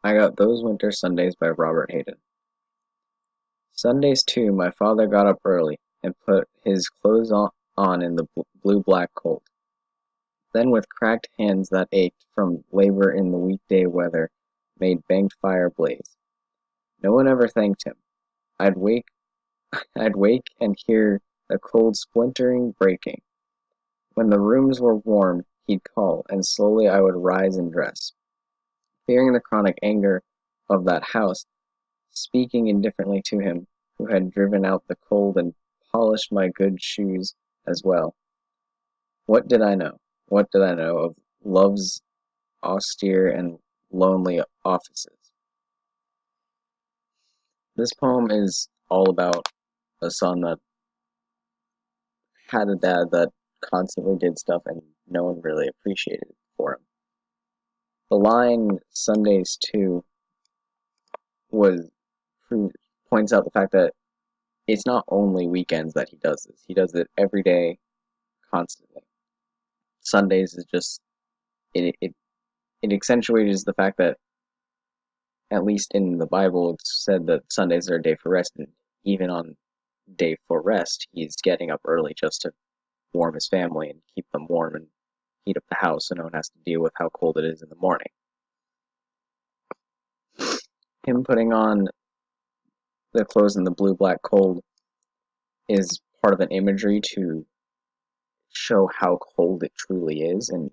I got Those Winter Sundays by Robert Hayden. Sundays too, my father got up early and put his clothes on in the blue-black cold. Then with cracked hands that ached from labor in the weekday weather, made banked fire blaze. No one ever thanked him. I'd wake I'd wake and hear the cold splintering breaking. When the rooms were warm, he'd call, and slowly I would rise and dress. Fearing the chronic anger of that house, speaking indifferently to him, who had driven out the cold and polished my good shoes as well. What did I know? What did I know of love's austere and lonely offices? This poem is all about a son that had a dad that constantly did stuff and no one really appreciated it for him. The line Sundays too was points out the fact that it's not only weekends that he does this. He does it every day, constantly. Sundays is just it accentuates the fact that at least in the Bible it's said that Sundays are a day for rest, and even on day for rest, he's getting up early just to warm his family and keep them warm and heat up the house so no one has to deal with how cold it is in the morning. Him putting on the clothes in the blue-black cold is part of an imagery to show how cold it truly is and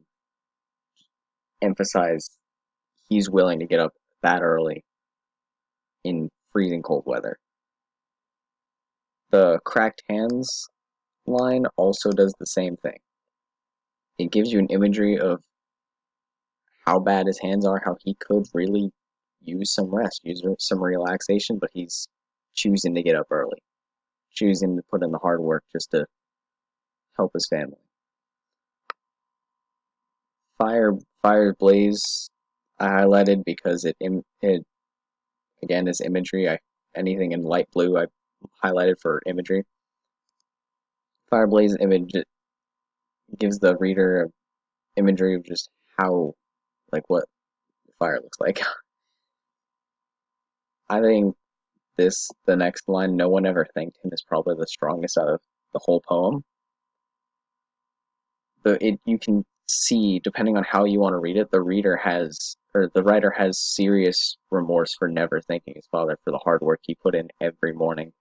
emphasize he's willing to get up that early in freezing cold weather. The cracked hands line also does the same thing. It gives you an imagery of how bad his hands are, how he could really use some rest, use some relaxation, but he's choosing to get up early, choosing to put in the hard work just to help his family. Fire Blaze I highlighted because it again is imagery. Anything in light blue I highlighted for imagery. Fire Blaze image gives the reader imagery of just how what fire looks like. I think the next line, no one ever thanked him, is probably the strongest out of the whole poem. You can see, depending on how you want to read it, the writer has serious remorse for never thanking his father for the hard work he put in every morning.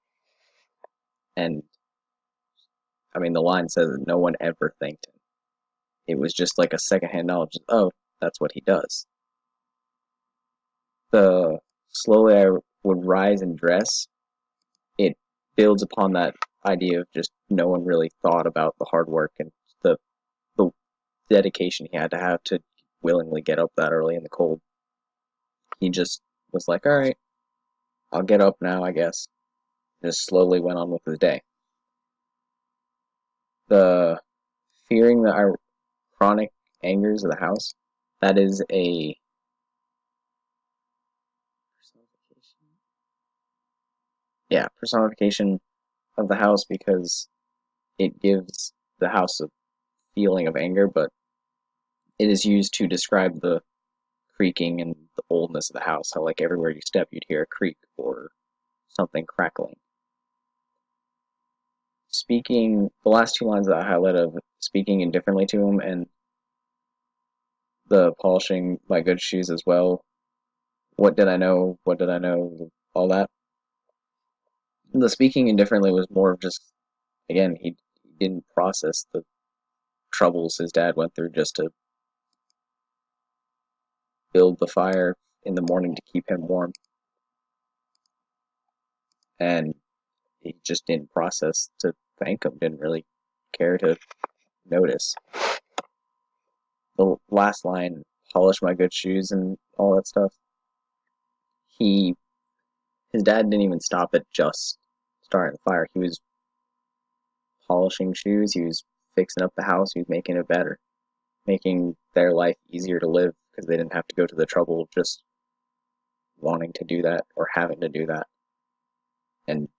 And I mean, the line says that no one ever thanked him. It was just like a secondhand knowledge. Oh, that's what he does. The slowly I would rise and dress. It builds upon that idea of just no one really thought about the hard work and the dedication he had to have to willingly get up that early in the cold. He just was like, all right, I'll get up now, I guess. Just slowly went on with his day. The fearing the chronic angers of the house, that is a personification of the house because it gives the house a feeling of anger, but it is used to describe the creaking and the oldness of the house. How like everywhere you step, you'd hear a creak or something crackling. Speaking, the last two lines that I highlighted of speaking indifferently to him and the polishing my good shoes as well. What did I know? What did I know? All that. The speaking indifferently was more of just, again, he didn't process the troubles his dad went through just to build the fire in the morning to keep him warm. And he just didn't process to thank him, didn't really care to notice. The last line, polish my good shoes and all that stuff, his dad didn't even stop at just starting the fire. He was polishing shoes, he was fixing up the house, he was making it better, making their life easier to live because they didn't have to go to the trouble of just wanting to do that or having to do that. And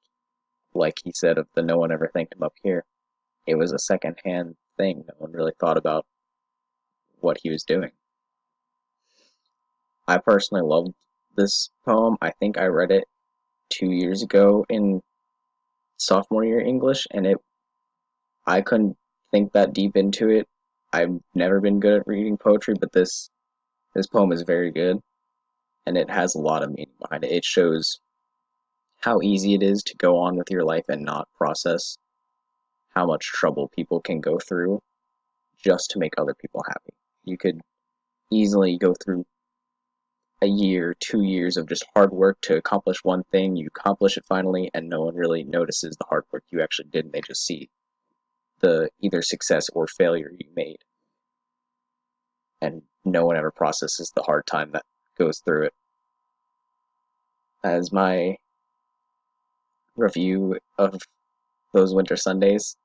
like he said of the no one ever thanked him up here, it was a second-hand thing. No one really thought about what he was doing. I personally loved This poem, I think I read it 2 years ago in sophomore year English, and I couldn't think that deep into it. I've never been good at reading poetry, but this poem is very good, and it has a lot of meaning behind it. It shows how easy it is to go on with your life and not process how much trouble people can go through just to make other people happy. You could easily go through a year, 2 years of just hard work to accomplish one thing. You accomplish it finally, and no one really notices the hard work you actually did, and they just see the either success or failure you made. And no one ever processes the hard time that goes through it. As my review of those winter Sundays,